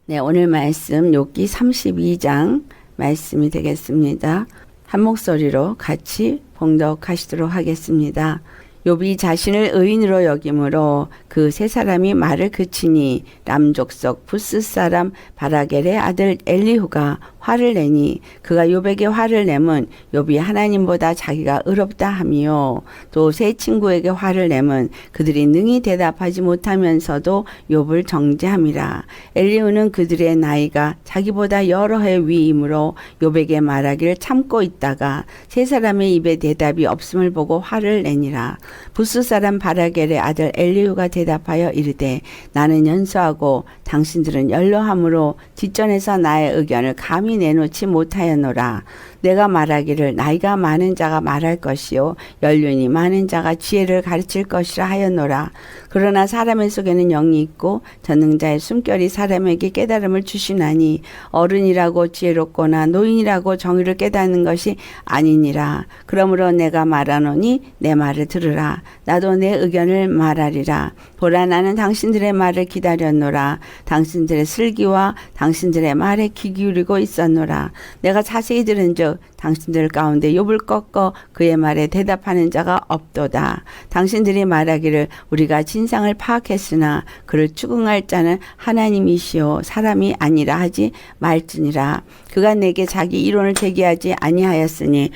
네, 오늘 말씀 욥기 32장 말씀이 되겠습니다. 한 목소리로 같이 봉독하시도록 하겠습니다. 욥이 자신을 의인으로 여김으로 그 세 사람이 말을 그치니 남족속 부스 사람 바라겔의 아들 엘리후가 화를 내니 그가 욥에게 화를 내면 욥이 하나님보다 자기가 의롭다 하미요. 또 세 친구에게 화를 내면 그들이 능히 대답하지 못하면서도 욥을 정죄함이라. 엘리후는 그들의 나이가 자기보다 여러 해 위이므로 욥에게 말하기를 참고 있다가 세 사람의 입에 대답이 없음을 보고 화를 내니라. 부스 사람 바라겔의 아들 엘리후가 대답하여 이르되 나는 연소하고 당신들은 연로함으로 뒷전에서 나의 의견을 감히 내놓지 못하였노라. 내가 말하기를 나이가 많은 자가 말할 것이요 연륜이 많은 자가 지혜를 가르칠 것이라 하였노라. 그러나 사람의 속에는 영이 있고 전능자의 숨결이 사람에게 깨달음을 주시나니 어른이라고 지혜롭거나 노인이라고 정의를 깨닫는 것이 아니니라. 그러므로 내가 말하노니 내 말을 들으라. 나도 내 의견을 말하리라. 보라, 나는 당신들의 말을 기다렸노라. 당신들의 슬기와 당신들의 말에 귀 기울이고 있었노라. 내가 자세히 들은즉 당신들 가운데 욥을 꺾어 그의 말에 대답하는 자가 없도다. 당신들이 말하기를 우리가 진상을 파악했으나 그를 추궁할 자는 하나님이시요 사람이 아니라 하지 말지니라. 그가 내게 자기 이론을 제기하지 아니하였으니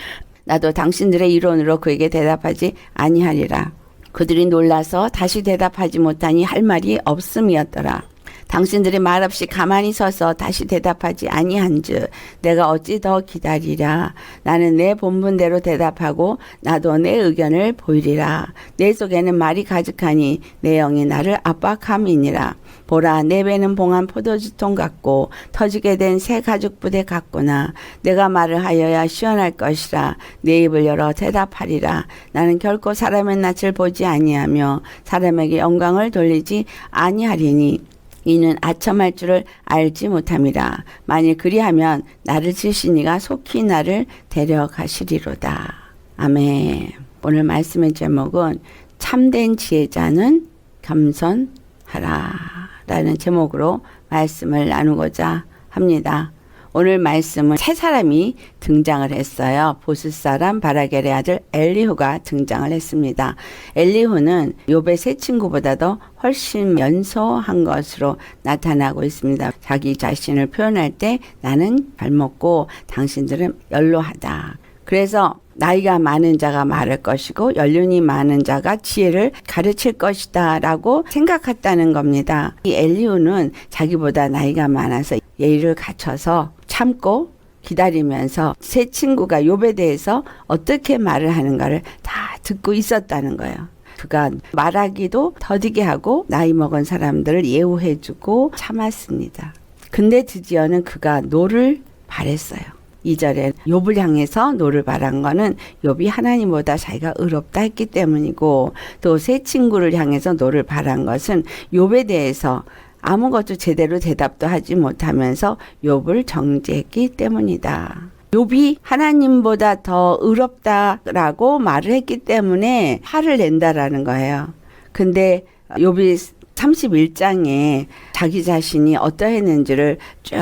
나도 당신들의 이론으로 그에게 대답하지 아니하리라. 그들이 놀라서 다시 대답하지 못하니 할 말이 없음이었더라. 당신들이 말없이 가만히 서서 다시 대답하지 아니한즉 내가 어찌 더 기다리랴. 나는 내 본분대로 대답하고 나도 내 의견을 보이리라. 내 속에는 말이 가득하니 내 영이 나를 압박함이니라. 보라, 내 배는 봉한 포도주통 같고 터지게 된 새 가죽 부대 같구나. 내가 말을 하여야 시원할 것이라. 내 입을 열어 대답하리라. 나는 결코 사람의 낯을 보지 아니하며 사람에게 영광을 돌리지 아니하리니 이는 아첨할 줄을 알지 못함이라. 만일 그리하면 나를 지으신 이가 속히 나를 데려가시리로다. 아멘. 오늘 말씀의 제목은 참된 지혜자는 겸손하라 라는 제목으로 말씀을 나누고자 합니다. 오늘 말씀은 세 사람이 등장을 했어요. 보스 사람 바라겔의 아들 엘리후가 등장을 했습니다. 엘리후는 욥의 세 친구보다도 훨씬 연소한 것으로 나타나고 있습니다. 자기 자신을 표현할 때 나는 젊었고 당신들은 연로하다. 그래서 나이가 많은 자가 말할 것이고 연륜이 많은 자가 지혜를 가르칠 것이다 라고 생각했다는 겁니다. 이 엘리후는 자기보다 나이가 많아서 예의를 갖춰서 참고 기다리면서 세 친구가 욥에 대해서 어떻게 말을 하는가를 다 듣고 있었다는 거예요. 그가 말하기도 더디게 하고 나이 먹은 사람들을 예우해주고 참았습니다. 근데 드디어는 그가 노를 바랬어요. 2절에 욥을 향해서 노를 바란 거는 욥이 하나님보다 자기가 의롭다 했기 때문이고 또 세 친구를 향해서 노를 바란 것은 욥에 대해서 아무것도 제대로 대답도 하지 못하면서 욥을 정죄했기 때문이다. 욥이 하나님보다 더 의롭다라고 말을 했기 때문에 화를 낸다라는 거예요. 근데 욥이 31장에 자기 자신이 어떠했는지를 쭉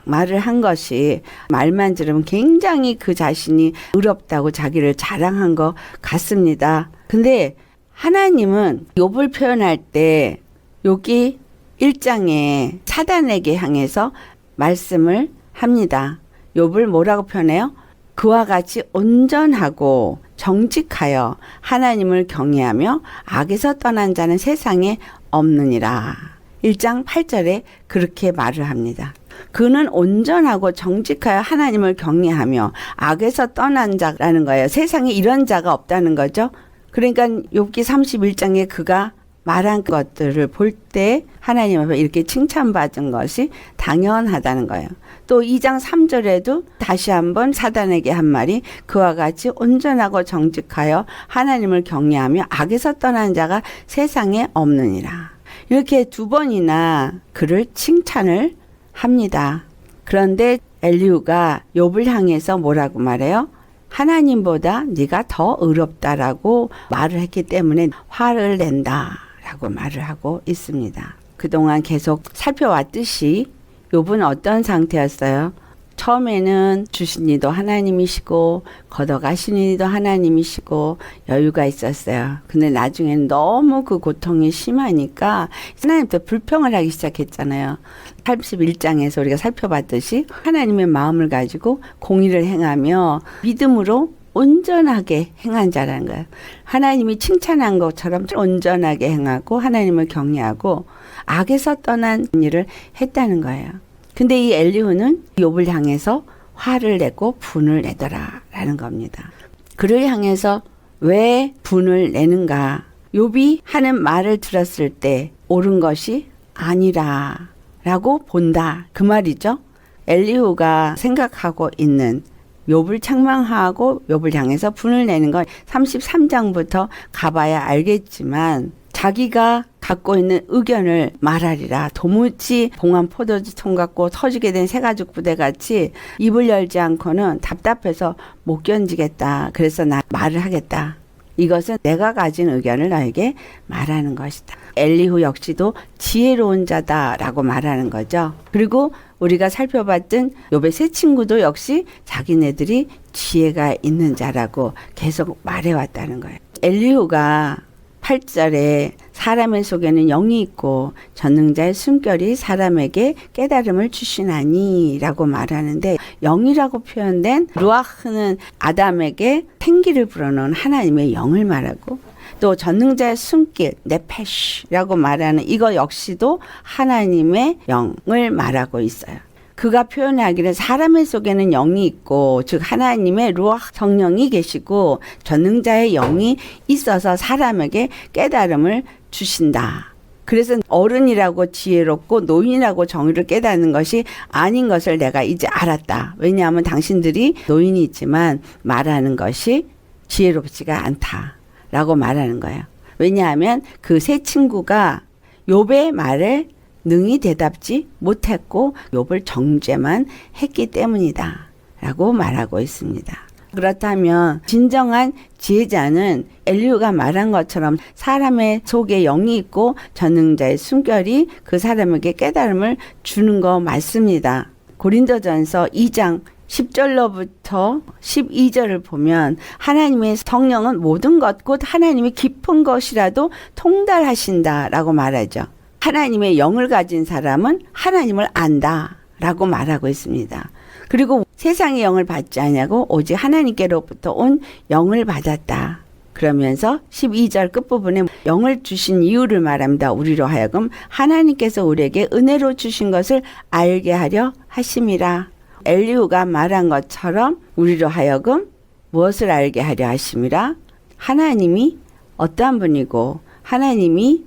말을 한 것이 말만 들으면 굉장히 그 자신이 의롭다고 자기를 자랑한 것 같습니다. 근데 하나님은 욥을 표현할 때 여기 1장에 사단에게 향해서 말씀을 합니다. 욥을 뭐라고 표현해요? 그와 같이 온전하고 정직하여 하나님을 경외하며 악에서 떠난 자는 세상에 없느니라. 1장 8절에 그렇게 말을 합니다. 그는 온전하고 정직하여 하나님을 경외하며 악에서 떠난 자라는 거예요. 세상에 이런 자가 없다는 거죠. 그러니까 욥기 31장에 그가 말한 것들을 볼 때 하나님 앞에 이렇게 칭찬받은 것이 당연하다는 거예요. 또 2장 3절에도 다시 한번 사단에게 한 말이 그와 같이 온전하고 정직하여 하나님을 경외하며 악에서 떠난 자가 세상에 없느니라. 이렇게 두 번이나 그를 칭찬을 합니다. 그런데 엘리후가 욥을 향해서 뭐라고 말해요? 하나님보다 네가 더 의롭다라고 말을 했기 때문에 화를 낸다라고 말을 하고 있습니다. 그동안 계속 살펴왔듯이 욥은 어떤 상태였어요? 처음에는 주신 이도 하나님이시고 걷어가신 이도 하나님이시고 여유가 있었어요. 근데 나중에는 너무 그 고통이 심하니까 하나님도 불평을 하기 시작했잖아요. 31장에서 우리가 살펴봤듯이 하나님의 마음을 가지고 공의를 행하며 믿음으로 온전하게 행한 자라는 거예요. 하나님이 칭찬한 것처럼 온전하게 행하고 하나님을 경외하고 악에서 떠난 일을 했다는 거예요. 근데 이 엘리후는 욥을 향해서 화를 내고 분을 내더라라는 겁니다. 그를 향해서 왜 분을 내는가? 욥이 하는 말을 들었을 때 옳은 것이 아니라라고 본다. 그 말이죠. 엘리후가 생각하고 있는 욥을 책망하고 욥을 향해서 분을 내는 건 33장부터 가봐야 알겠지만 자기가 갖고 있는 의견을 말하리라. 도무지 봉한 포도주통 같고 터지게 된 새가죽 부대같이 입을 열지 않고는 답답해서 못 견디겠다. 그래서 나 말을 하겠다. 이것은 내가 가진 의견을 너에게 말하는 것이다. 엘리후 역시도 지혜로운 자다라고 말하는 거죠. 그리고 우리가 살펴봤던 욥의 세 친구도 역시 자기네들이 지혜가 있는 자라고 계속 말해왔다는 거예요. 엘리후가 8절에 사람의 속에는 영이 있고 전능자의 숨결이 사람에게 깨달음을 주시나니 라고 말하는데 영이라고 표현된 루아흐는 아담에게 생기를 불어넣은 하나님의 영을 말하고 또 전능자의 숨길 네페시라고 말하는 이거 역시도 하나님의 영을 말하고 있어요. 그가 표현하기를 사람의 속에는 영이 있고 즉 하나님의 루아흐 성령이 계시고 전능자의 영이 있어서 사람에게 깨달음을 주신다. 그래서 어른이라고 지혜롭고 노인이라고 정의를 깨닫는 것이 아닌 것을 내가 이제 알았다. 왜냐하면 당신들이 노인이지만 말하는 것이 지혜롭지가 않다라고 말하는 거예요. 왜냐하면 그 세 친구가 욥의 말에 능히 대답지 못했고 욥을 정죄만 했기 때문이다 라고 말하고 있습니다. 그렇다면 진정한 지혜자는 엘리후가 말한 것처럼 사람의 속에 영이 있고 전능자의 숨결이 그 사람에게 깨달음을 주는 거 맞습니다. 고린도전서 2장 10절로부터 12절을 보면 하나님의 성령은 모든 것 곧 하나님의 깊은 것이라도 통달하신다라고 말하죠. 하나님의 영을 가진 사람은 하나님을 안다라고 말하고 있습니다. 그리고 세상의 영을 받지 않냐고 오직 하나님께로부터 온 영을 받았다. 그러면서 12절 끝부분에 영을 주신 이유를 말합니다. 우리로 하여금 하나님께서 우리에게 은혜로 주신 것을 알게 하려 하심이라. 엘리후가 말한 것처럼 우리로 하여금 무엇을 알게 하려 하심이라? 하나님이 어떠한 분이고 하나님이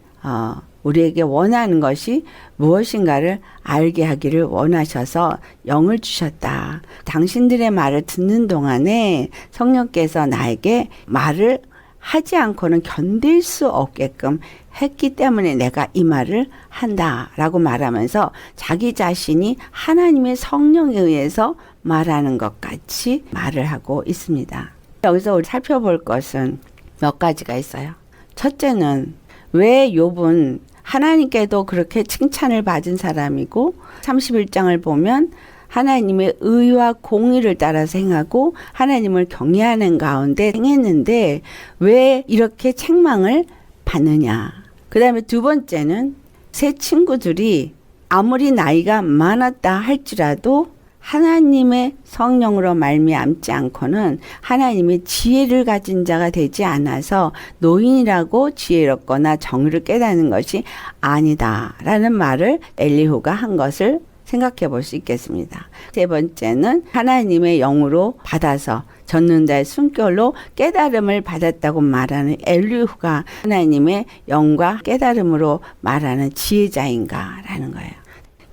우리에게 원하는 것이 무엇인가를 알게 하기를 원하셔서 영을 주셨다. 당신들의 말을 듣는 동안에 성령께서 나에게 말을 하지 않고는 견딜 수 없게끔 했기 때문에 내가 이 말을 한다라고 말하면서 자기 자신이 하나님의 성령에 의해서 말하는 것 같이 말을 하고 있습니다. 여기서 우리 살펴볼 것은 몇 가지가 있어요. 첫째는 왜 욥은 하나님께도 그렇게 칭찬을 받은 사람이고 31장을 보면 하나님의 의와 공의를 따라서 행하고 하나님을 경외하는 가운데 행했는데 왜 이렇게 책망을 받느냐. 그 다음에 두 번째는 세 친구들이 아무리 나이가 많았다 할지라도 하나님의 성령으로 말미암지 않고는 하나님의 지혜를 가진 자가 되지 않아서 노인이라고 지혜롭거나 정의를 깨닫는 것이 아니다라는 말을 엘리후가 한 것을 생각해 볼 수 있겠습니다. 세 번째는 하나님의 영으로 받아서 전능자의 숨결로 깨달음을 받았다고 말하는 엘리후가 하나님의 영과 깨달음으로 말하는 지혜자인가라는 거예요.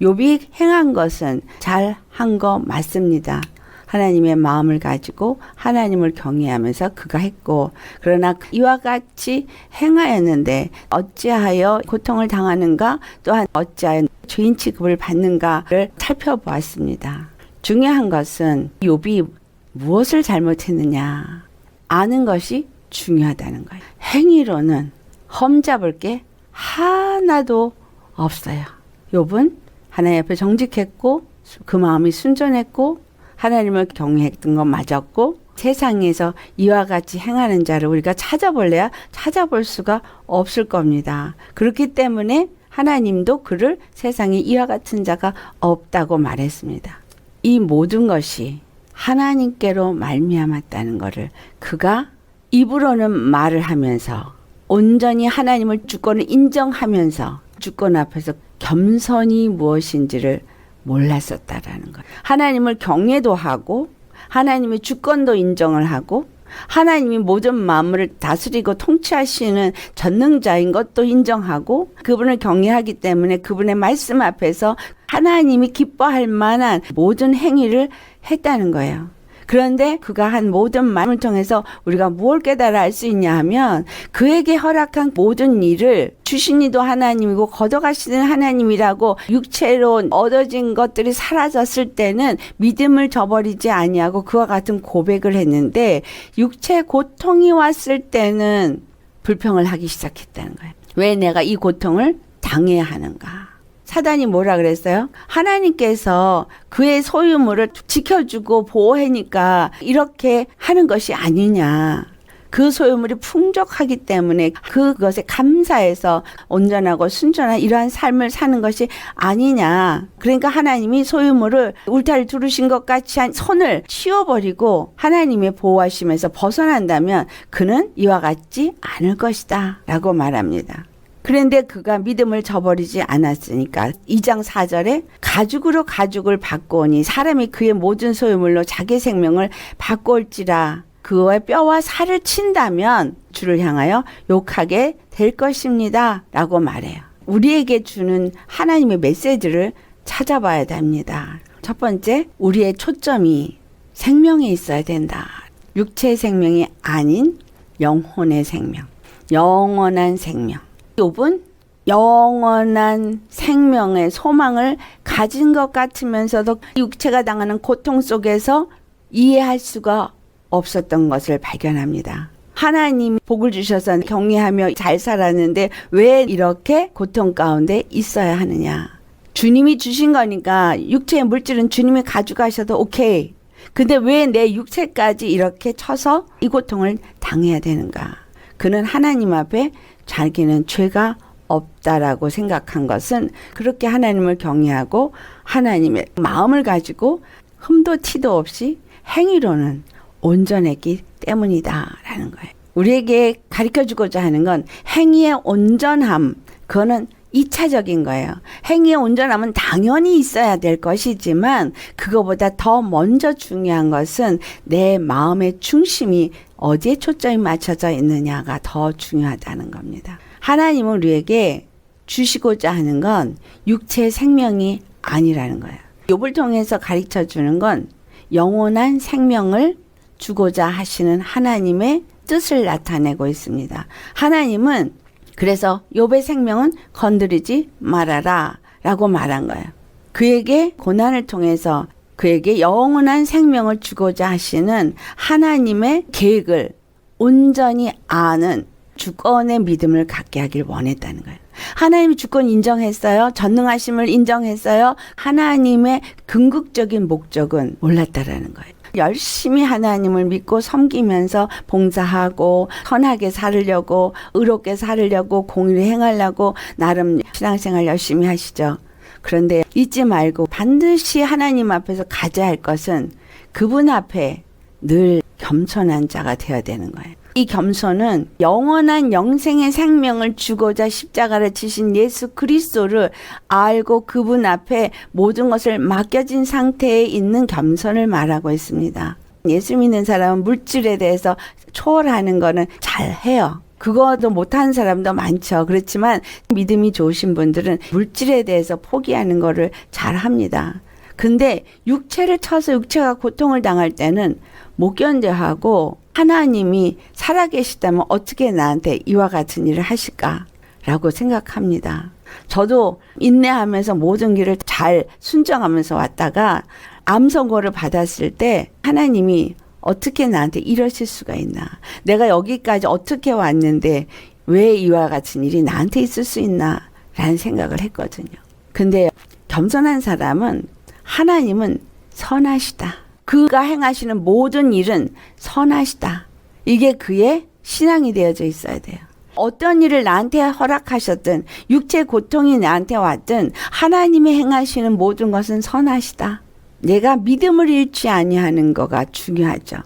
욥이 행한 것은 잘한 거 맞습니다. 하나님의 마음을 가지고 하나님을 경외하면서 그가 했고 그러나 이와 같이 행하였는데 어찌하여 고통을 당하는가 또한 어찌하여 죄인 취급을 받는가를 살펴보았습니다. 중요한 것은 욥이 무엇을 잘못했느냐 아는 것이 중요하다는 거예요. 행위로는 험잡을 게 하나도 없어요. 욥은 하나님 앞에 정직했고 그 마음이 순전했고 하나님을 경외했던 건 맞았고 세상에서 이와 같이 행하는 자를 우리가 찾아볼래야 찾아볼 수가 없을 겁니다. 그렇기 때문에 하나님도 그를 세상에 이와 같은 자가 없다고 말했습니다. 이 모든 것이 하나님께로 말미암았다는 것을 그가 입으로는 말을 하면서 온전히 하나님을 주권을 인정하면서 주권 앞에서 겸손이 무엇인지를 몰랐었다라는 거예요. 하나님을 경외도 하고 하나님의 주권도 인정을 하고 하나님이 모든 만물을 다스리고 통치하시는 전능자인 것도 인정하고 그분을 경외하기 때문에 그분의 말씀 앞에서 하나님이 기뻐할 만한 모든 행위를 했다는 거예요. 그런데 그가 한 모든 말을 통해서 우리가 무엇을 깨달아 알 수 있냐 하면 그에게 허락한 모든 일을 주신 이도 하나님이고 걷어가시는 하나님이라고 육체로 얻어진 것들이 사라졌을 때는 믿음을 저버리지 아니하고 그와 같은 고백을 했는데 육체 고통이 왔을 때는 불평을 하기 시작했다는 거예요. 왜 내가 이 고통을 당해야 하는가? 사단이 뭐라 그랬어요? 하나님께서 그의 소유물을 지켜주고 보호하니까 이렇게 하는 것이 아니냐. 그 소유물이 풍족하기 때문에 그것에 감사해서 온전하고 순전한 이러한 삶을 사는 것이 아니냐. 그러니까 하나님이 소유물을 울타리 두르신 것 같이 한 손을 치워버리고 하나님의 보호하심에서 벗어난다면 그는 이와 같지 않을 것이다 라고 말합니다. 그런데 그가 믿음을 저버리지 않았으니까 2장 4절에 가죽으로 가죽을 바꾸오니 사람이 그의 모든 소유물로 자기 생명을 바꿀지라 그의 뼈와 살을 친다면 주를 향하여 욕하게 될 것입니다 라고 말해요. 우리에게 주는 하나님의 메시지를 찾아봐야 됩니다. 첫 번째, 우리의 초점이 생명에 있어야 된다. 육체의 생명이 아닌 영혼의 생명, 영원한 생명. 욥은 영원한 생명의 소망을 가진 것 같으면서도 육체가 당하는 고통 속에서 이해할 수가 없었던 것을 발견합니다. 하나님이 복을 주셔서 경외하며 잘 살았는데 왜 이렇게 고통 가운데 있어야 하느냐. 주님이 주신 거니까 육체의 물질은 주님이 가져가셔도 오케이. 근데 왜 내 육체까지 이렇게 쳐서 이 고통을 당해야 되는가. 그는 하나님 앞에 자기는 죄가 없다라고 생각한 것은 그렇게 하나님을 경외하고 하나님의 마음을 가지고 흠도 티도 없이 행위로는 온전했기 때문이다라는 거예요. 우리에게 가르쳐주고자 하는 건 행위의 온전함, 그거는 2차적인 거예요. 행위의 온전함은 당연히 있어야 될 것이지만 그거보다 더 먼저 중요한 것은 내 마음의 중심이 어디에 초점이 맞춰져 있느냐가 더 중요하다는 겁니다. 하나님은 우리에게 주시고자 하는 건 육체의 생명이 아니라는 거예요. 욥을 통해서 가르쳐 주는 건 영원한 생명을 주고자 하시는 하나님의 뜻을 나타내고 있습니다. 하나님은 그래서 욥의 생명은 건드리지 말아라 라고 말한 거예요. 그에게 고난을 통해서 그에게 영원한 생명을 주고자 하시는 하나님의 계획을 온전히 아는 주권의 믿음을 갖게 하길 원했다는 거예요. 하나님의 주권 인정했어요. 전능하심을 인정했어요. 하나님의 궁극적인 목적은 몰랐다라는 거예요. 열심히 하나님을 믿고 섬기면서 봉사하고 선하게 살으려고 의롭게 살으려고 공의를 행하려고 나름 신앙생활 열심히 하시죠. 그런데 잊지 말고 반드시 하나님 앞에서 가져야 할 것은 그분 앞에 늘 겸손한 자가 되어야 되는 거예요. 이 겸손은 영원한 영생의 생명을 주고자 십자가를 지신 예수 그리스도를 알고 그분 앞에 모든 것을 맡겨진 상태에 있는 겸손을 말하고 있습니다. 예수 믿는 사람은 물질에 대해서 초월하는 거는 잘해요. 그거도 못하는 사람도 많죠. 그렇지만 믿음이 좋으신 분들은 물질에 대해서 포기하는 거를 잘합니다. 근데 육체를 쳐서 육체가 고통을 당할 때는 못 견뎌하고 하나님이 살아계시다면 어떻게 나한테 이와 같은 일을 하실까라고 생각합니다. 저도 인내하면서 모든 길을 잘 순정하면서 왔다가 암 선고를 받았을 때 하나님이 어떻게 나한테 이러실 수가 있나. 내가 여기까지 어떻게 왔는데 왜 이와 같은 일이 나한테 있을 수 있나 라는 생각을 했거든요. 근데 겸손한 사람은 하나님은 선하시다. 그가 행하시는 모든 일은 선하시다. 이게 그의 신앙이 되어져 있어야 돼요. 어떤 일을 나한테 허락하셨든 육체 고통이 나한테 왔든 하나님이 행하시는 모든 것은 선하시다. 내가 믿음을 잃지 아니하는 거가 중요하죠.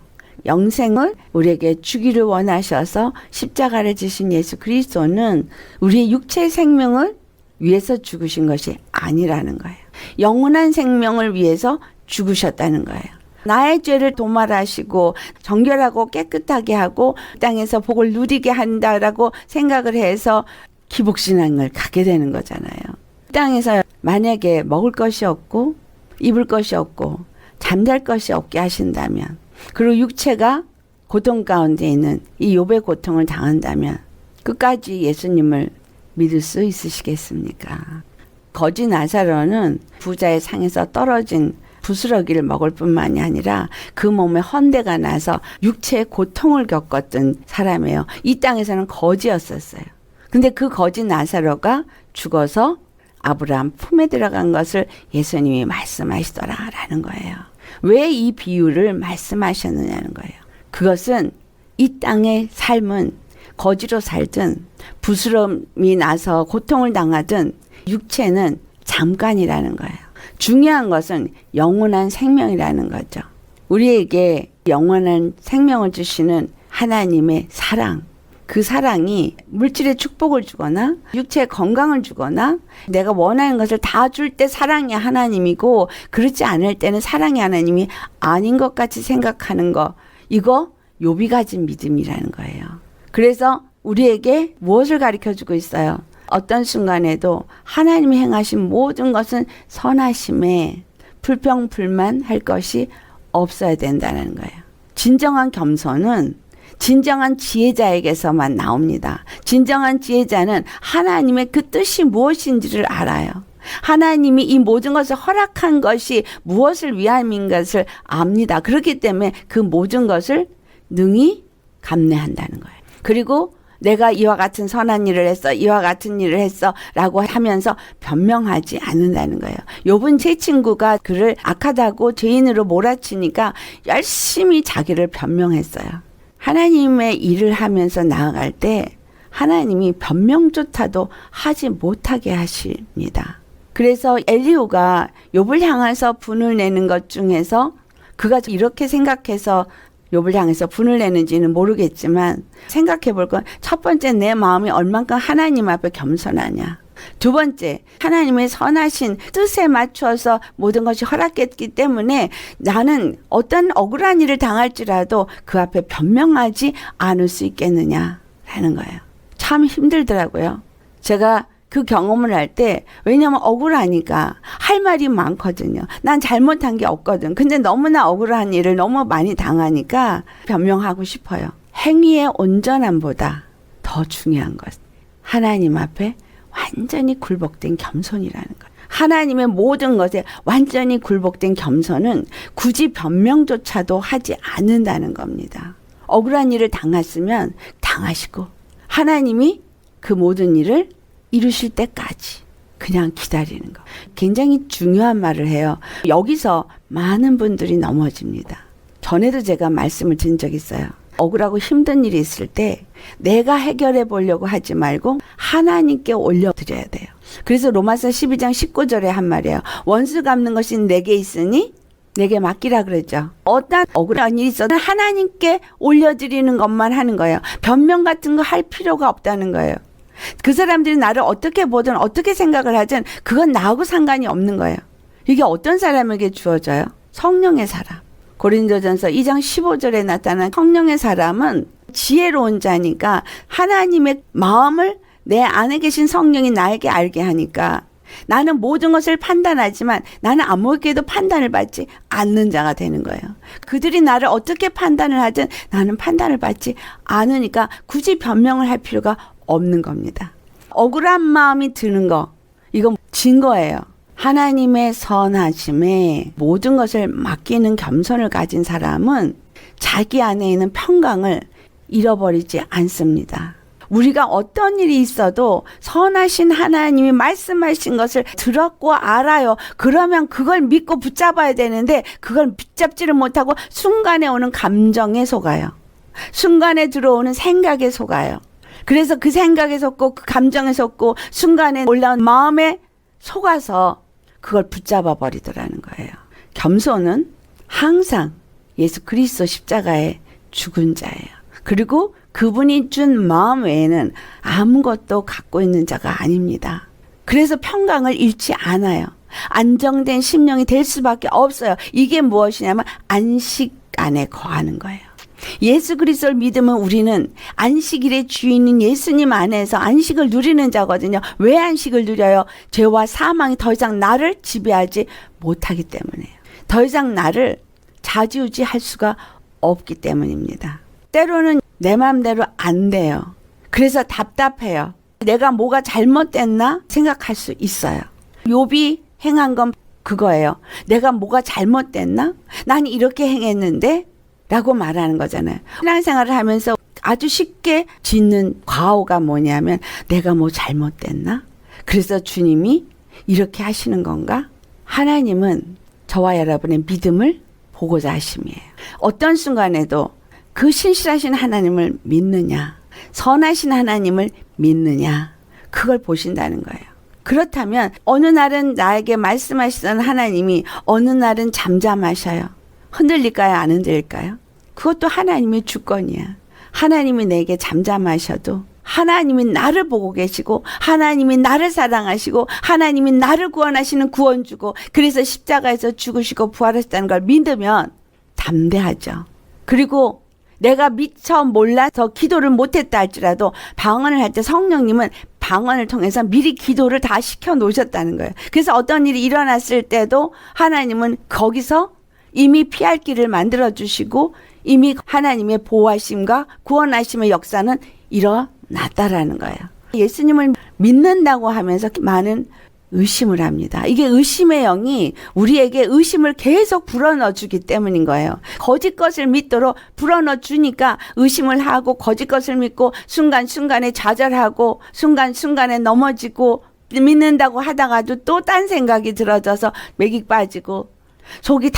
영생을 우리에게 주기를 원하셔서 십자가를 지신 예수 그리스도는 우리의 육체의 생명을 위해서 죽으신 것이 아니라는 거예요. 영원한 생명을 위해서 죽으셨다는 거예요. 나의 죄를 도말하시고 정결하고 깨끗하게 하고 땅에서 복을 누리게 한다라고 생각을 해서 기복신앙을 갖게 되는 거잖아요. 땅에서 만약에 먹을 것이 없고 입을 것이 없고 잠잘 것이 없게 하신다면, 그리고 육체가 고통 가운데 있는 이 욥의 고통을 당한다면 끝까지 예수님을 믿을 수 있으시겠습니까? 거지 나사로는 부자의 상에서 떨어진 부스러기를 먹을 뿐만이 아니라 그 몸에 헌대가 나서 육체의 고통을 겪었던 사람이에요. 이 땅에서는 거지였었어요. 근데 그 거지 나사로가 죽어서 아브라함 품에 들어간 것을 예수님이 말씀하시더라라는 거예요. 왜 이 비유를 말씀하셨느냐는 거예요. 그것은 이 땅의 삶은 거지로 살든 부스럼이 나서 고통을 당하든 육체는 잠깐이라는 거예요. 중요한 것은 영원한 생명이라는 거죠. 우리에게 영원한 생명을 주시는 하나님의 사랑, 그 사랑이 물질의 축복을 주거나 육체의 건강을 주거나 내가 원하는 것을 다 줄 때 사랑이 하나님이고, 그렇지 않을 때는 사랑이 하나님이 아닌 것 같이 생각하는 거, 이거 욥이 가진 믿음이라는 거예요. 그래서 우리에게 무엇을 가르쳐주고 있어요? 어떤 순간에도 하나님이 행하신 모든 것은 선하심에 불평불만할 것이 없어야 된다는 거예요. 진정한 겸손은 진정한 지혜자에게서만 나옵니다. 진정한 지혜자는 하나님의 그 뜻이 무엇인지를 알아요. 하나님이 이 모든 것을 허락한 것이 무엇을 위함인 것을 압니다. 그렇기 때문에 그 모든 것을 능히 감내한다는 거예요. 그리고 내가 이와 같은 선한 일을 했어, 이와 같은 일을 했어 라고 하면서 변명하지 않는다는 거예요. 욥은 제 친구가 그를 악하다고 죄인으로 몰아치니까 열심히 자기를 변명했어요. 하나님의 일을 하면서 나아갈 때 하나님이 변명조차도 하지 못하게 하십니다. 그래서 엘리후가 욥을 향해서 분을 내는 것 중에서 그가 이렇게 생각해서 욥을 향해서 분을 내는지는 모르겠지만, 생각해 볼 건 첫 번째, 내 마음이 얼만큼 하나님 앞에 겸손하냐. 두 번째, 하나님의 선하신 뜻에 맞추어서 모든 것이 허락했기 때문에 나는 어떤 억울한 일을 당할지라도 그 앞에 변명하지 않을 수 있겠느냐라는 거예요. 참 힘들더라고요. 제가 그 경험을 할 때, 왜냐면 억울하니까 할 말이 많거든요. 난 잘못한 게 없거든. 근데 너무나 억울한 일을 너무 많이 당하니까 변명하고 싶어요. 행위의 온전함보다 더 중요한 것, 하나님 앞에 완전히 굴복된 겸손이라는 거예요. 하나님의 모든 것에 완전히 굴복된 겸손은 굳이 변명조차도 하지 않는다는 겁니다. 억울한 일을 당했으면 당하시고 하나님이 그 모든 일을 이루실 때까지 그냥 기다리는 거. 굉장히 중요한 말을 해요. 여기서 많은 분들이 넘어집니다. 전에도 제가 말씀을 드린 적이 있어요. 억울하고 힘든 일이 있을 때 내가 해결해 보려고 하지 말고 하나님께 올려드려야 돼요. 그래서 로마서 12장 19절에 한 말이에요. 원수 갚는 것이 내게 있으니 내게 맡기라 그러죠. 어떤 억울한 일이 있어도 하나님께 올려드리는 것만 하는 거예요. 변명 같은 거 할 필요가 없다는 거예요. 그 사람들이 나를 어떻게 보든 어떻게 생각을 하든 그건 나하고 상관이 없는 거예요. 이게 어떤 사람에게 주어져요? 성령의 사람. 고린도전서 2장 15절에 나타난 성령의 사람은 지혜로운 자니까 하나님의 마음을 내 안에 계신 성령이 나에게 알게 하니까 나는 모든 것을 판단하지만 나는 아무에게도 판단을 받지 않는 자가 되는 거예요. 그들이 나를 어떻게 판단을 하든 나는 판단을 받지 않으니까 굳이 변명을 할 필요가 없는 겁니다. 억울한 마음이 드는 거, 이건 증거예요. 하나님의 선하심에 모든 것을 맡기는 겸손을 가진 사람은 자기 안에 있는 평강을 잃어버리지 않습니다. 우리가 어떤 일이 있어도 선하신 하나님이 말씀하신 것을 들었고 알아요. 그러면 그걸 믿고 붙잡아야 되는데 그걸 붙잡지를 못하고 순간에 오는 감정에 속아요. 순간에 들어오는 생각에 속아요. 그래서 그 생각에 속고 그 감정에 속고 순간에 올라온 마음에 속아서 그걸 붙잡아 버리더라는 거예요. 겸손은 항상 예수 그리스도 십자가에 죽은 자예요. 그리고 그분이 준 마음 외에는 아무것도 갖고 있는 자가 아닙니다. 그래서 평강을 잃지 않아요. 안정된 심령이 될 수밖에 없어요. 이게 무엇이냐면 안식 안에 거하는 거예요. 예수 그리스도를 믿으면 우리는 안식일의 주인인 예수님 안에서 안식을 누리는 자거든요. 왜 안식을 누려요? 죄와 사망이 더 이상 나를 지배하지 못하기 때문이에요. 더 이상 나를 좌지우지할 수가 없기 때문입니다. 때로는 내 마음대로 안 돼요. 그래서 답답해요. 내가 뭐가 잘못됐나 생각할 수 있어요. 욥이 행한 건 그거예요. 내가 뭐가 잘못됐나? 난 이렇게 행했는데? 라고 말하는 거잖아요. 신앙생활을 하면서 아주 쉽게 짓는 과오가 뭐냐면 내가 뭐 잘못됐나? 그래서 주님이 이렇게 하시는 건가? 하나님은 저와 여러분의 믿음을 보고자 하심이에요. 어떤 순간에도 그 신실하신 하나님을 믿느냐, 선하신 하나님을 믿느냐, 그걸 보신다는 거예요. 그렇다면 어느 날은 나에게 말씀하시던 하나님이 어느 날은 잠잠하셔요. 흔들릴까요? 안 흔들릴까요? 그것도 하나님의 주권이야. 하나님이 내게 잠잠하셔도 하나님이 나를 보고 계시고 하나님이 나를 사랑하시고 하나님이 나를 구원하시는 구원주고 그래서 십자가에서 죽으시고 부활하셨다는 걸 믿으면 담대하죠. 그리고 내가 미처 몰라서 기도를 못했다 할지라도 방언을 할 때 성령님은 방언을 통해서 미리 기도를 다 시켜 놓으셨다는 거예요. 그래서 어떤 일이 일어났을 때도 하나님은 거기서 이미 피할 길을 만들어 주시고 이미 하나님의 보호하심과 구원하심의 역사는 일어났다라는 거예요. 예수님을 믿는다고 하면서 많은 의심을 합니다. 이게 의심의 영이 우리에게 의심을 계속 불어넣어 주기 때문인 거예요. 거짓 것을 믿도록 불어넣어 주니까 의심을 하고 거짓 것을 믿고 순간순간에 좌절하고 순간순간에 넘어지고 믿는다고 하다가도 또 딴 생각이 들어져서 맥이 빠지고 속이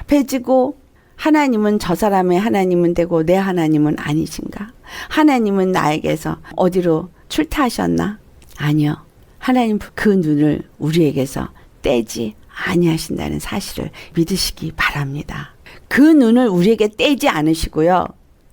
답답해지고 하나님은 저 사람의 하나님은 되고 내 하나님은 아니신가? 하나님은 나에게서 어디로 출타하셨나? 아니요. 하나님 그 눈을 우리에게서 떼지 아니하신다는 사실을 믿으시기 바랍니다. 그 눈을 우리에게 떼지 않으시고요.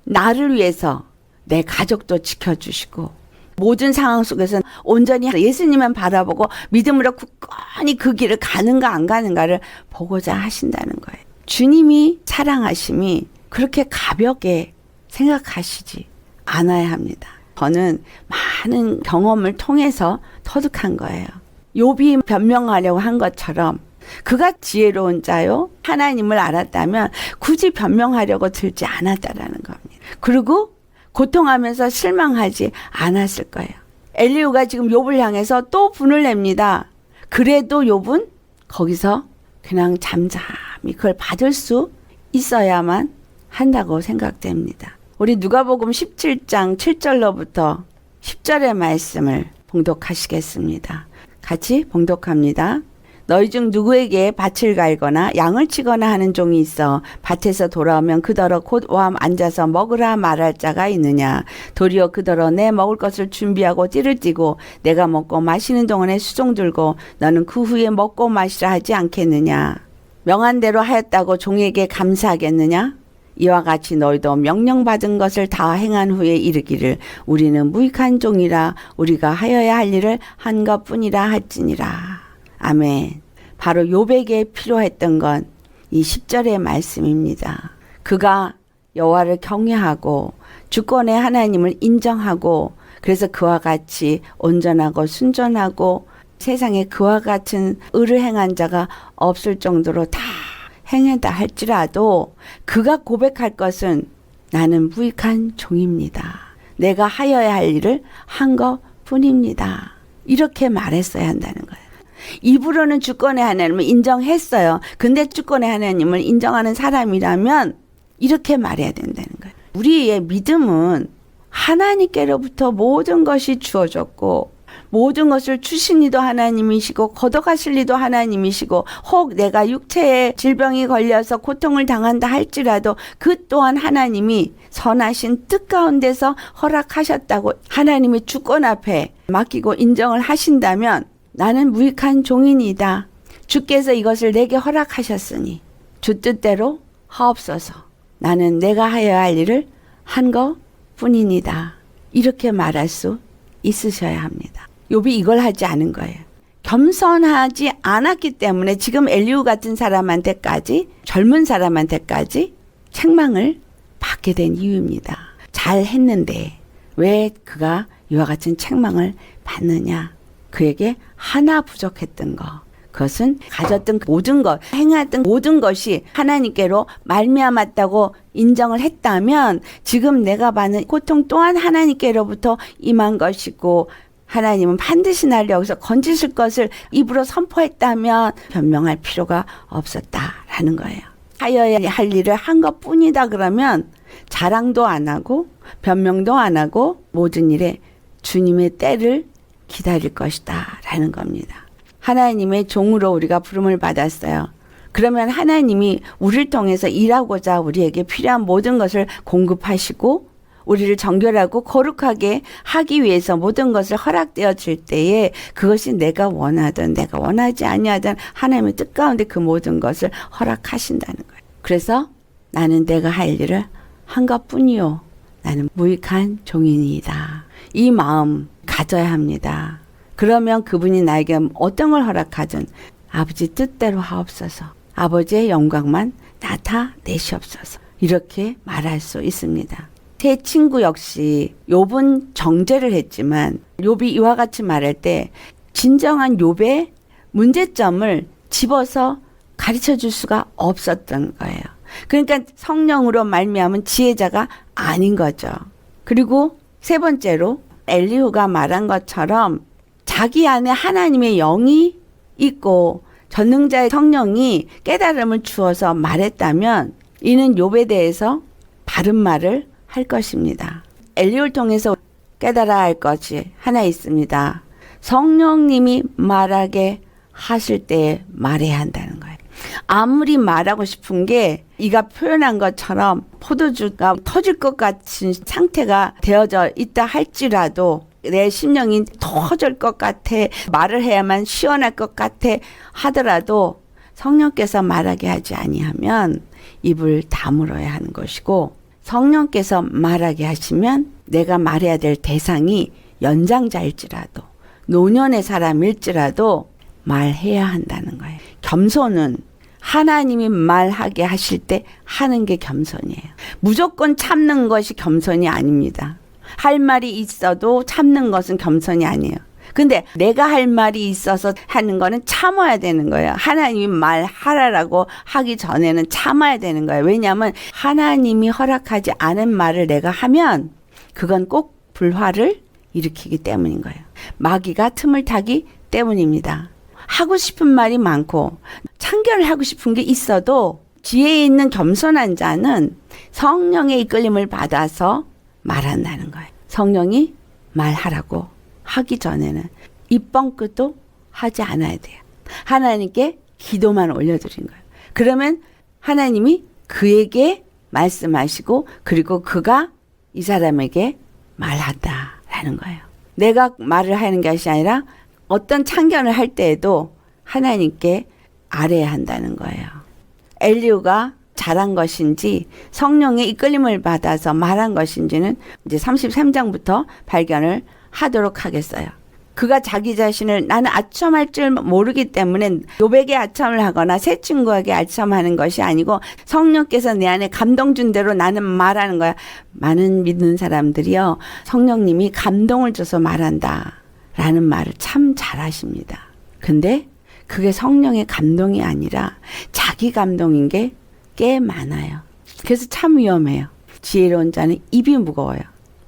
나를 위해서 내 가족도 지켜주시고 모든 상황 속에서 온전히 예수님만 바라보고 믿음으로 굳건히 그 길을 가는가 안 가는가를 보고자 하신다는 거예요. 주님이 사랑하심이 그렇게 가볍게 생각하시지 않아야 합니다. 저는 많은 경험을 통해서 터득한 거예요. 욥이 변명하려고 한 것처럼 그가 지혜로운 자요 하나님을 알았다면 굳이 변명하려고 들지 않았다라는 겁니다. 그리고 고통하면서 실망하지 않았을 거예요. 엘리후가 지금 욥을 향해서 또 분을 냅니다. 그래도 욥은 거기서 그냥 잠잠히 그걸 받을 수 있어야만 한다고 생각됩니다. 우리 누가복음 17장 7절로부터 10절의 말씀을 봉독하시겠습니다. 같이 봉독합니다. 너희 중 누구에게 밭을 갈거나 양을 치거나 하는 종이 있어 밭에서 돌아오면 그더러 곧 와 앉아서 먹으라 말할 자가 있느냐. 도리어 그더러 내 먹을 것을 준비하고 띠를 띠고 내가 먹고 마시는 동안에 수종 들고 너는 그 후에 먹고 마시라 하지 않겠느냐. 명한 대로 하였다고 종에게 감사하겠느냐. 이와 같이 너희도 명령받은 것을 다 행한 후에 이르기를 우리는 무익한 종이라 우리가 하여야 할 일을 한 것뿐이라 할지니라. 아멘. 바로 욥에게 필요했던 건 이 10절의 말씀입니다. 그가 여호와를 경외하고 주권의 하나님을 인정하고 그래서 그와 같이 온전하고 순전하고 세상에 그와 같은 의를 행한 자가 없을 정도로 다 행했다 할지라도 그가 고백할 것은 나는 무익한 종입니다. 내가 하여야 할 일을 한 것뿐입니다. 이렇게 말했어야 한다는 거예요. 입으로는 주권의 하나님을 인정했어요. 근데 주권의 하나님을 인정하는 사람이라면 이렇게 말해야 된다는 거예요. 우리의 믿음은 하나님께로부터 모든 것이 주어졌고 모든 것을 주신 이도 하나님이시고 걷어가실 이도 하나님이시고 혹 내가 육체에 질병이 걸려서 고통을 당한다 할지라도 그 또한 하나님이 선하신 뜻 가운데서 허락하셨다고 하나님의 주권 앞에 맡기고 인정을 하신다면 나는 무익한 종인이다. 주께서 이것을 내게 허락하셨으니 주 뜻대로 하옵소서. 나는 내가 하여야 할 일을 한 것뿐이니다. 이렇게 말할 수 있으셔야 합니다. 욥이 이걸 하지 않은 거예요. 겸손하지 않았기 때문에 지금 엘리후 같은 사람한테까지 젊은 사람한테까지 책망을 받게 된 이유입니다. 잘했는데 왜 그가 이와 같은 책망을 받느냐. 그에게 하나 부족했던 거. 그것은 가졌던 모든 것, 행했던 모든 것이 하나님께로 말미암았다고 인정을 했다면 지금 내가 받는 고통 또한 하나님께로부터 임한 것이고 하나님은 반드시 나를 여기서 건지실 것을 입으로 선포했다면 변명할 필요가 없었다라는 거예요. 하여야 할 일을 한 것뿐이다 그러면 자랑도 안 하고 변명도 안 하고 모든 일에 주님의 때를 기다릴 것이다 라는 겁니다. 하나님의 종으로 우리가 부름을 받았어요. 그러면 하나님이 우리를 통해서 일하고자 우리에게 필요한 모든 것을 공급하시고 우리를 정결하고 거룩하게 하기 위해서 모든 것을 허락되어 줄 때에 그것이 내가 원하든 내가 원하지 아니하든 하나님의 뜻 가운데 그 모든 것을 허락하신다는 거예요. 그래서 나는 내가 할 일을 한 것뿐이요. 나는 무익한 종이니이다. 이 마음 가져야 합니다. 그러면 그분이 나에게 어떤 걸 허락하든 아버지 뜻대로 하옵소서. 아버지의 영광만 나타내시옵소서. 이렇게 말할 수 있습니다. 제 친구 역시 욥은 정죄를 했지만 욥이 이와 같이 말할 때 진정한 욥의 문제점을 집어서 가르쳐 줄 수가 없었던 거예요. 그러니까 성령으로 말미암은 지혜자가 아닌 거죠. 그리고 세 번째로 엘리후가 말한 것처럼 자기 안에 하나님의 영이 있고 전능자의 성령이 깨달음을 주어서 말했다면 이는 욥에 대해서 바른 말을 할 것입니다. 엘리후를 통해서 깨달아야 할 것이 하나 있습니다. 성령님이 말하게 하실 때 말해야 한다는 거예요. 아무리 말하고 싶은 게 이가 표현한 것처럼 포도주가 터질 것 같은 상태가 되어져 있다 할지라도 내 심령이 터질 것 같아 말을 해야만 시원할 것 같아 하더라도 성령께서 말하게 하지 아니하면 입을 다물어야 하는 것이고 성령께서 말하게 하시면 내가 말해야 될 대상이 연장자일지라도 노년의 사람일지라도 말해야 한다는 거예요. 겸손은 하나님이 말하게 하실 때 하는 게 겸손이에요. 무조건 참는 것이 겸손이 아닙니다. 할 말이 있어도 참는 것은 겸손이 아니에요. 근데 내가 할 말이 있어서 하는 거는 참아야 되는 거예요. 하나님이 말하라고 하기 전에는 참아야 되는 거예요. 왜냐하면 하나님이 허락하지 않은 말을 내가 하면 그건 꼭 불화를 일으키기 때문인 거예요. 마귀가 틈을 타기 때문입니다. 하고 싶은 말이 많고 참견을 하고 싶은 게 있어도 지혜 있는 겸손한 자는 성령의 이끌림을 받아서 말한다는 거예요. 성령이 말하라고 하기 전에는 입 뻥끗도 하지 않아야 돼요. 하나님께 기도만 올려드린 거예요. 그러면 하나님이 그에게 말씀하시고 그리고 그가 이 사람에게 말한다라는 거예요. 내가 말을 하는 것이 아니라 어떤 참견을 할 때에도 하나님께 아뢰야 한다는 거예요. 엘리후가 잘한 것인지 성령의 이끌림을 받아서 말한 것인지는 이제 33장부터 발견을 하도록 하겠어요. 그가 자기 자신을 나는 아첨할 줄 모르기 때문에 욥에게 아첨을 하거나 새 친구에게 아첨하는 것이 아니고 성령께서 내 안에 감동 준 대로 나는 말하는 거야. 많은 믿는 사람들이요. 성령님이 감동을 줘서 말한다 라는 말을 참 잘하십니다. 근데 그게 성령의 감동이 아니라 자기 감동인 게 꽤 많아요. 그래서 참 위험해요. 지혜로운 자는 입이 무거워요.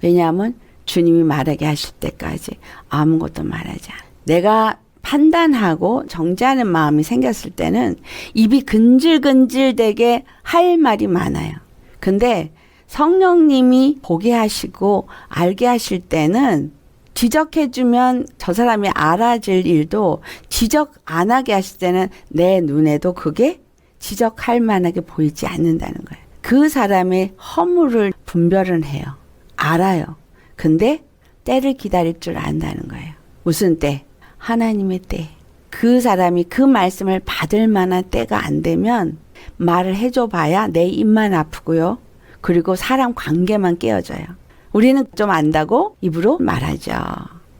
왜냐하면 주님이 말하게 하실 때까지 아무것도 말하지 않아요. 내가 판단하고 정죄하는 마음이 생겼을 때는 입이 근질근질되게 할 말이 많아요. 근데 성령님이 보게 하시고 알게 하실 때는 지적해주면 저 사람이 알아질 일도 지적 안 하게 하실 때는 내 눈에도 그게 지적할 만하게 보이지 않는다는 거예요. 그 사람의 허물을 분별은 해요. 알아요. 근데 때를 기다릴 줄 안다는 거예요. 무슨 때? 하나님의 때. 그 사람이 그 말씀을 받을 만한 때가 안 되면 말을 해줘 봐야 내 입만 아프고요. 그리고 사람 관계만 깨어져요. 우리는 좀 안다고 입으로 말하죠.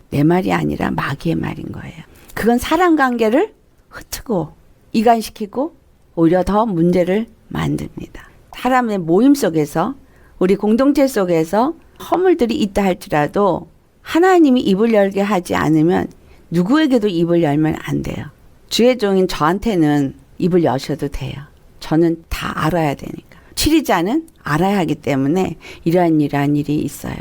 내 말이 아니라 마귀의 말인 거예요. 그건 사람 관계를 흩트고 이간시키고 오히려 더 문제를 만듭니다. 사람의 모임 속에서 우리 공동체 속에서 허물들이 있다 할지라도 하나님이 입을 열게 하지 않으면 누구에게도 입을 열면 안 돼요. 주의 종인 저한테는 입을 여셔도 돼요. 저는 다 알아야 되니까. 치리자는 알아야 하기 때문에 이러한 일이 있어요.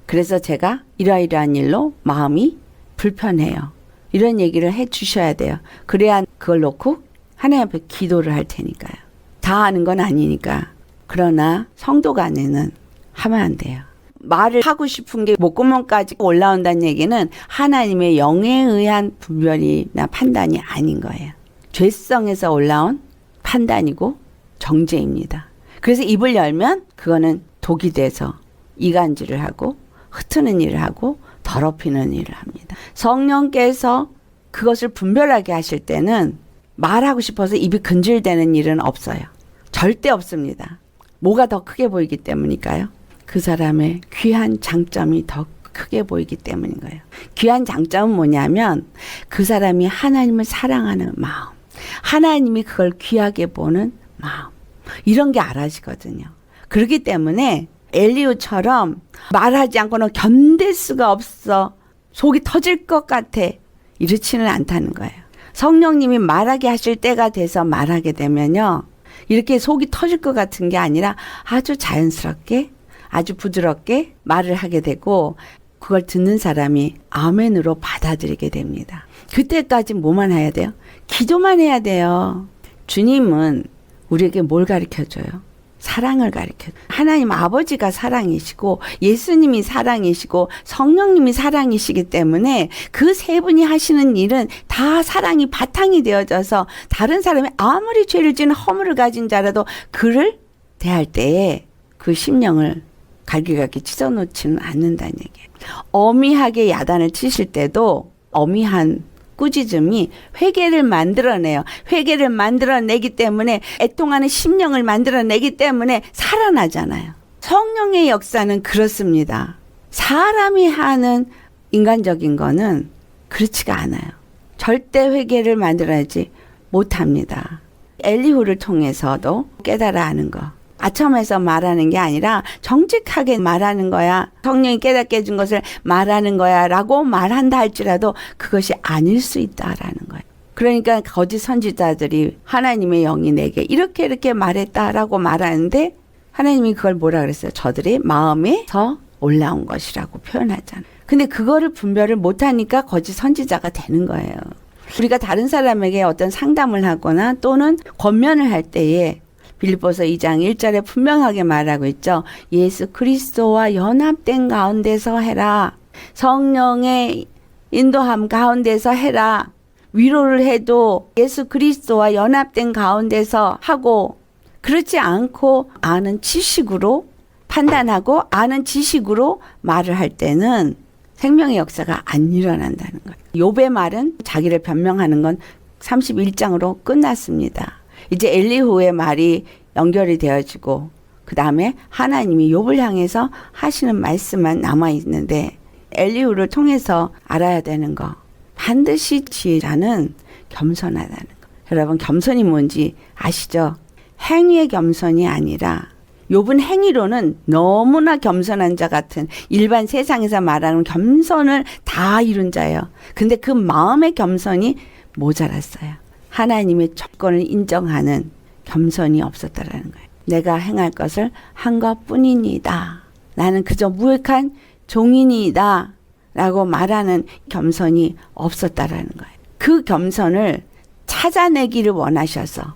그래서 제가 이러한 일로 마음이 불편해요. 이런 얘기를 해 주셔야 돼요. 그래야 그걸 놓고 하나님 앞에 기도를 할 테니까요. 다 아는 건 아니니까. 그러나 성도 간에는 하면 안 돼요. 말을 하고 싶은 게 목구멍까지 올라온다는 얘기는 하나님의 영에 의한 분별이나 판단이 아닌 거예요. 죄성에서 올라온 판단이고 정죄입니다. 그래서 입을 열면 그거는 독이 돼서 이간질을 하고 흩트는 일을 하고 더럽히는 일을 합니다. 성령께서 그것을 분별하게 하실 때는 말하고 싶어서 입이 근질대는 일은 없어요. 절대 없습니다. 뭐가 더 크게 보이기 때문일까요? 그 사람의 귀한 장점이 더 크게 보이기 때문인 거예요. 귀한 장점은 뭐냐면 그 사람이 하나님을 사랑하는 마음, 하나님이 그걸 귀하게 보는 마음, 이런 게 알아지거든요. 그렇기 때문에 엘리후처럼 말하지 않고는 견딜 수가 없어, 속이 터질 것 같아, 이렇지는 않다는 거예요. 성령님이 말하게 하실 때가 돼서 말하게 되면요, 이렇게 속이 터질 것 같은 게 아니라 아주 자연스럽게 아주 부드럽게 말을 하게 되고 그걸 듣는 사람이 아멘으로 받아들이게 됩니다. 그때까지 뭐만 해야 돼요? 기도만 해야 돼요. 주님은 우리에게 뭘 가르쳐줘요? 사랑을 가르쳐줘요. 하나님 아버지가 사랑이시고 예수님이 사랑이시고 성령님이 사랑이시기 때문에 그 세 분이 하시는 일은 다 사랑이 바탕이 되어져서 다른 사람이 아무리 죄를 지은 허물을 가진 자라도 그를 대할 때에 그 심령을 갈기갈기 찢어놓지는 않는다는 얘기예요. 어미하게 야단을 치실 때도 어미한 꾸짖음이 회개를 만들어내요. 회개를 만들어내기 때문에 애통하는 심령을 만들어내기 때문에 살아나잖아요. 성령의 역사는 그렇습니다. 사람이 하는 인간적인 거는 그렇지가 않아요. 절대 회개를 만들어내지 못합니다. 엘리후를 통해서도 깨달아 하는 거. 아첨해서 말하는 게 아니라 정직하게 말하는 거야. 성령이 깨닫게 해준 것을 말하는 거야 라고 말한다 할지라도 그것이 아닐 수 있다라는 거예요. 그러니까 거짓 선지자들이 하나님의 영이 내게 이렇게 말했다라고 말하는데 하나님이 그걸 뭐라 그랬어요? 저들의 마음에서 올라온 것이라고 표현하잖아요. 근데 그거를 분별을 못하니까 거짓 선지자가 되는 거예요. 우리가 다른 사람에게 어떤 상담을 하거나 또는 권면을 할 때에 빌립보서 2장 1절에 분명하게 말하고 있죠. 예수 그리스도와 연합된 가운데서 해라. 성령의 인도함 가운데서 해라. 위로를 해도 예수 그리스도와 연합된 가운데서 하고 그렇지 않고 아는 지식으로 판단하고 아는 지식으로 말을 할 때는 생명의 역사가 안 일어난다는 거예요. 욥의 말은 자기를 변명하는 건 31장으로 끝났습니다. 이제 엘리후의 말이 연결이 되어지고 그 다음에 하나님이 욥을 향해서 하시는 말씀만 남아있는데 엘리후를 통해서 알아야 되는 거, 반드시 지혜자는 겸손하다는 거. 여러분 겸손이 뭔지 아시죠? 행위의 겸손이 아니라 욥은 행위로는 너무나 겸손한 자 같은 일반 세상에서 말하는 겸손을 다 이룬 자예요. 근데 그 마음의 겸손이 모자랐어요. 하나님의 조건을 인정하는 겸손이 없었다라는 거예요. 내가 행할 것을 한 것뿐이니다. 나는 그저 무익한 종인이다 라고 말하는 겸손이 없었다라는 거예요. 그 겸손을 찾아내기를 원하셔서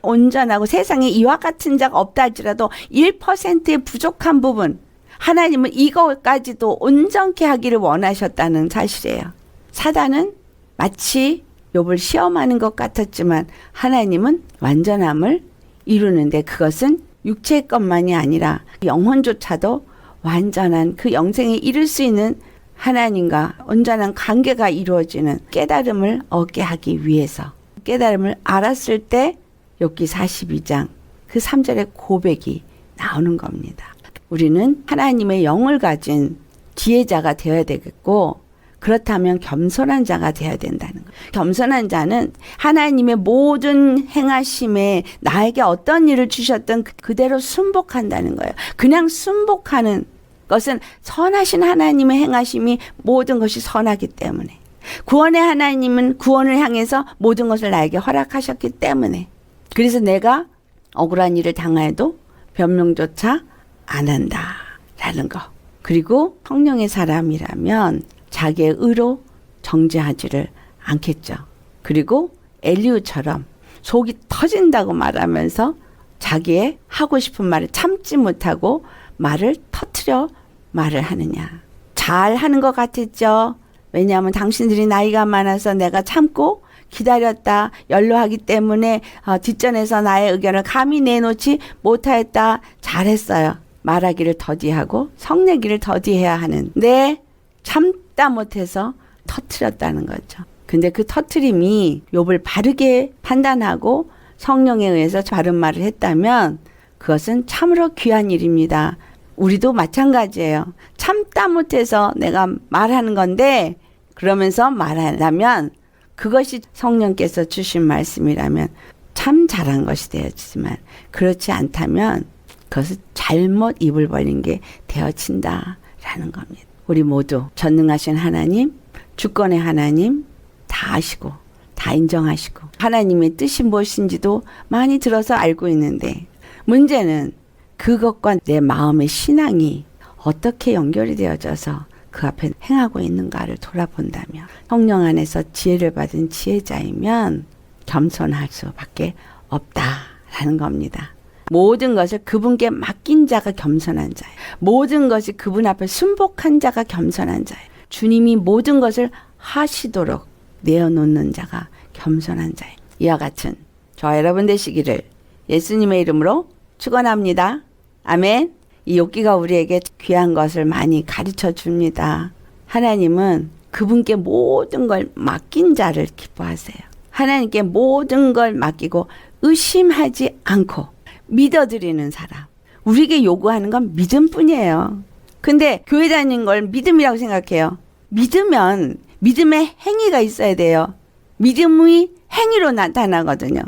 온전하고 세상에 이와 같은 자가 없다 할지라도 1%의 부족한 부분, 하나님은 이것까지도 온전케 하기를 원하셨다는 사실이에요. 사단은 마치 욥을 시험하는 것 같았지만 하나님은 완전함을 이루는데 그것은 육체의 것만이 아니라 영혼조차도 완전한 그 영생에 이를 수 있는 하나님과 온전한 관계가 이루어지는 깨달음을 얻게 하기 위해서, 깨달음을 알았을 때 욥기 42장 그 3절의 고백이 나오는 겁니다. 우리는 하나님의 영을 가진 지혜자가 되어야 되겠고, 그렇다면 겸손한 자가 되어야 된다는 거예요. 겸손한 자는 하나님의 모든 행하심에 나에게 어떤 일을 주셨든 그대로 순복한다는 거예요. 그냥 순복하는 것은 선하신 하나님의 행하심이 모든 것이 선하기 때문에, 구원의 하나님은 구원을 향해서 모든 것을 나에게 허락하셨기 때문에, 그래서 내가 억울한 일을 당해도 변명조차 안 한다라는 거. 그리고 성령의 사람이라면 자기의 의로 정죄하지를 않겠죠. 그리고 엘리후처럼 속이 터진다고 말하면서 자기의 하고 싶은 말을 참지 못하고 말을 터트려 말을 하느냐. 잘 하는 것 같았죠. 왜냐하면 당신들이 나이가 많아서 내가 참고 기다렸다, 연로하기 때문에 뒷전에서 나의 의견을 감히 내놓지 못하였다. 잘했어요. 말하기를 더디하고 성내기를 더디해야 하는데 참다 못해서 터트렸다는 거죠. 근데 그 터트림이 욥을 바르게 판단하고 성령에 의해서 바른 말을 했다면 그것은 참으로 귀한 일입니다. 우리도 마찬가지예요. 참다 못해서 내가 말하는 건데 그러면서 말하려면 그것이 성령께서 주신 말씀이라면 참 잘한 것이 되어지지만 그렇지 않다면 그것은 잘못 입을 벌린 게 되어진다라는 겁니다. 우리 모두 전능하신 하나님, 주권의 하나님 다 아시고 다 인정하시고 하나님의 뜻이 무엇인지도 많이 들어서 알고 있는데 문제는 그것과 내 마음의 신앙이 어떻게 연결이 되어져서 그 앞에 행하고 있는가를 돌아본다면 성령 안에서 지혜를 받은 지혜자이면 겸손할 수밖에 없다라는 겁니다. 모든 것을 그분께 맡긴 자가 겸손한 자예요. 모든 것이 그분 앞에 순복한 자가 겸손한 자예요. 주님이 모든 것을 하시도록 내어놓는 자가 겸손한 자예요. 이와 같은 저와 여러분 되시기를 예수님의 이름으로 축원합니다. 아멘. 이 욥기가 우리에게 귀한 것을 많이 가르쳐 줍니다. 하나님은 그분께 모든 걸 맡긴 자를 기뻐하세요. 하나님께 모든 걸 맡기고 의심하지 않고 믿어드리는 사람. 우리에게 요구하는 건 믿음뿐이에요. 근데 교회 다니는 걸 믿음이라고 생각해요. 믿으면 믿음의 행위가 있어야 돼요. 믿음이 행위로 나타나거든요.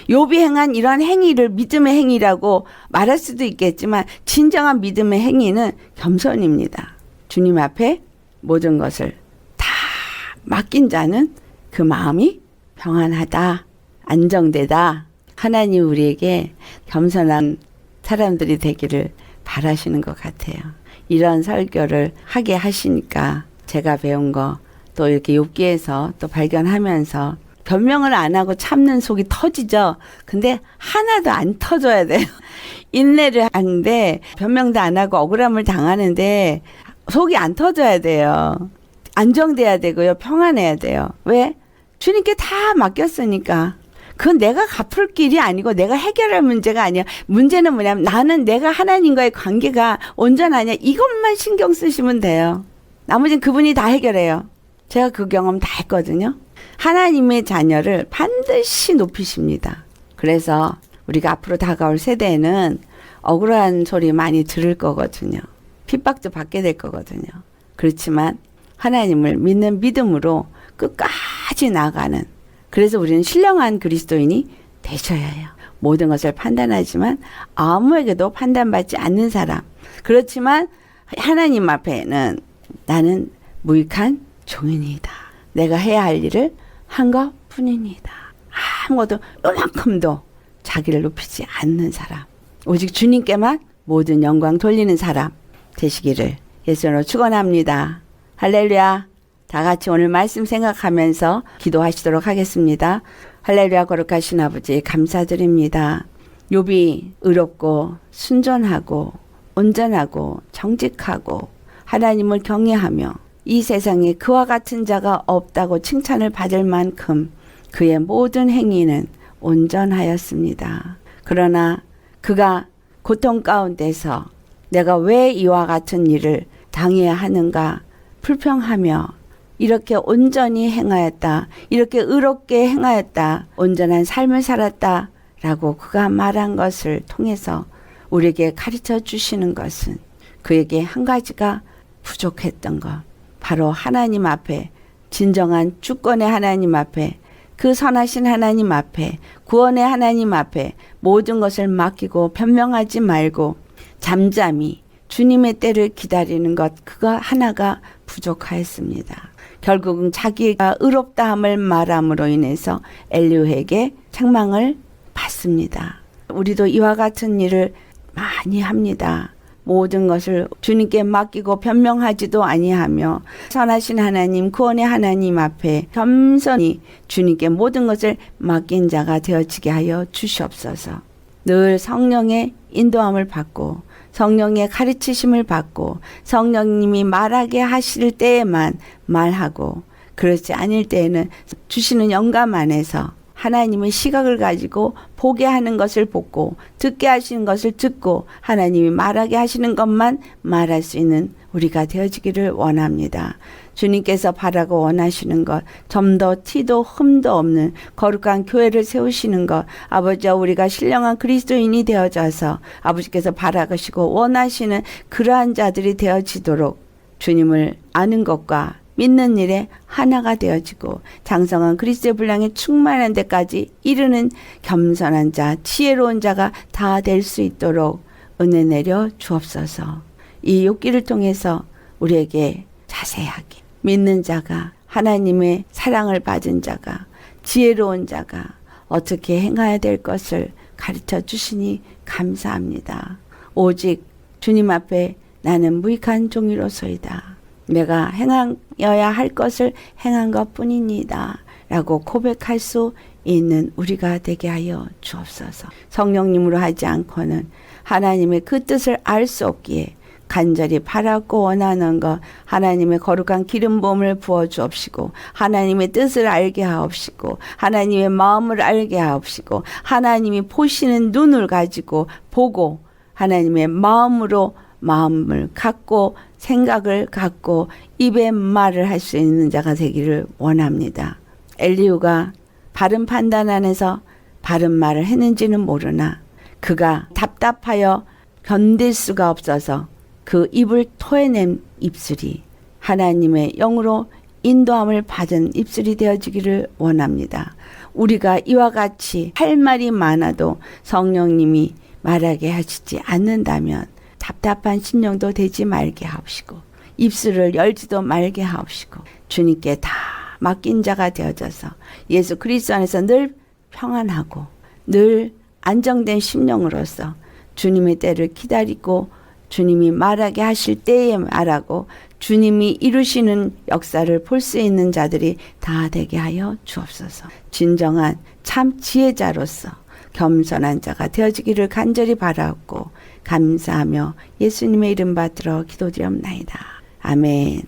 욥이 행한 이러한 행위를 믿음의 행위라고 말할 수도 있겠지만 진정한 믿음의 행위는 겸손입니다. 주님 앞에 모든 것을 다 맡긴 자는 그 마음이 평안하다, 안정되다. 하나님 우리에게 겸손한 사람들이 되기를 바라시는 것 같아요. 이런 설교를 하게 하시니까 제가 배운 거 또 이렇게 욥기에서 또 발견하면서 변명을 안 하고 참는 속이 터지죠. 근데 하나도 안 터져야 돼요. 인내를 하는데 변명도 안 하고 억울함을 당하는데 속이 안 터져야 돼요. 안정돼야 되고요. 평안해야 돼요. 왜? 주님께 다 맡겼으니까. 그건 내가 갚을 길이 아니고 내가 해결할 문제가 아니야. 문제는 뭐냐면 나는 내가 하나님과의 관계가 온전하냐 이것만 신경 쓰시면 돼요. 나머지는 그분이 다 해결해요. 제가 그 경험 다 했거든요. 하나님의 자녀를 반드시 높이십니다. 그래서 우리가 앞으로 다가올 세대에는 억울한 소리 많이 들을 거거든요. 핍박도 받게 될 거거든요. 그렇지만 하나님을 믿는 믿음으로 끝까지 나아가는, 그래서 우리는 신령한 그리스도인이 되셔야 해요. 모든 것을 판단하지만 아무에게도 판단받지 않는 사람. 그렇지만 하나님 앞에는 나는 무익한 종인이다. 내가 해야 할 일을 한 것뿐입니다. 아무것도 요만큼도 자기를 높이지 않는 사람. 오직 주님께만 모든 영광 돌리는 사람 되시기를 예수로 축원합니다. 할렐루야. 다 같이 오늘 말씀 생각하면서 기도하시도록 하겠습니다. 할렐루야. 거룩하신 아버지 감사드립니다. 욥이 의롭고 순전하고 온전하고 정직하고 하나님을 경외하며 이 세상에 그와 같은 자가 없다고 칭찬을 받을 만큼 그의 모든 행위는 온전하였습니다. 그러나 그가 고통 가운데서 내가 왜 이와 같은 일을 당해야 하는가 불평하며 이렇게 온전히 행하였다, 이렇게 의롭게 행하였다, 온전한 삶을 살았다 라고 그가 말한 것을 통해서 우리에게 가르쳐 주시는 것은 그에게 한 가지가 부족했던 것, 바로 하나님 앞에, 진정한 주권의 하나님 앞에, 그 선하신 하나님 앞에, 구원의 하나님 앞에 모든 것을 맡기고 변명하지 말고 잠잠히 주님의 때를 기다리는 것, 그거 하나가 부족하였습니다. 결국은 자기가 의롭다함을 말함으로 인해서 엘리후에게 책망을 받습니다. 우리도 이와 같은 일을 많이 합니다. 모든 것을 주님께 맡기고 변명하지도 아니하며 선하신 하나님, 구원의 하나님 앞에 겸손히 주님께 모든 것을 맡긴 자가 되어지게 하여 주시옵소서. 늘 성령의 인도함을 받고 성령의 가르치심을 받고 성령님이 말하게 하실 때에만 말하고 그렇지 않을 때에는 주시는 영감 안에서 하나님의 시각을 가지고 보게 하는 것을 보고 듣게 하시는 것을 듣고 하나님이 말하게 하시는 것만 말할 수 있는 우리가 되어지기를 원합니다. 주님께서 바라고 원하시는 것, 점도 티도 흠도 없는 거룩한 교회를 세우시는 것, 아버지와 우리가 신령한 그리스도인이 되어져서 아버지께서 바라시고 원하시는 그러한 자들이 되어지도록 주님을 아는 것과 믿는 일에 하나가 되어지고 장성한 그리스도의 분량에 충만한 데까지 이르는 겸손한 자, 지혜로운 자가 다 될 수 있도록 은혜 내려 주옵소서. 이 욥기를 통해서 우리에게 자세하게 믿는 자가, 하나님의 사랑을 받은 자가, 지혜로운 자가 어떻게 행해야 될 것을 가르쳐 주시니 감사합니다. 오직 주님 앞에 나는 무익한 종이로소이다. 내가 행하여야 할 것을 행한 것뿐입니다. 라고 고백할 수 있는 우리가 되게 하여 주옵소서. 성령님으로 하지 않고는 하나님의 그 뜻을 알 수 없기에 간절히 바라고 원하는 것, 하나님의 거룩한 기름 부음을 부어 주옵시고 하나님의 뜻을 알게 하옵시고 하나님의 마음을 알게 하옵시고 하나님이 보시는 눈을 가지고 보고 하나님의 마음으로 마음을 갖고 생각을 갖고 입에 말을 할 수 있는 자가 되기를 원합니다. 엘리후가 바른 판단 안에서 바른 말을 했는지는 모르나 그가 답답하여 견딜 수가 없어서 그 입을 토해낸 입술이 하나님의 영으로 인도함을 받은 입술이 되어지기를 원합니다. 우리가 이와 같이 할 말이 많아도 성령님이 말하게 하시지 않는다면 답답한 심령도 되지 말게 하옵시고 입술을 열지도 말게 하옵시고 주님께 다 맡긴 자가 되어져서 예수 그리스도 안에서 늘 평안하고 늘 안정된 심령으로서 주님의 때를 기다리고 주님이 말하게 하실 때에 말하고 주님이 이루시는 역사를 볼 수 있는 자들이 다 되게 하여 주옵소서. 진정한 참 지혜자로서 겸손한 자가 되어지기를 간절히 바라옵고 감사하며 예수님의 이름 받들어 기도드리옵나이다. 아멘.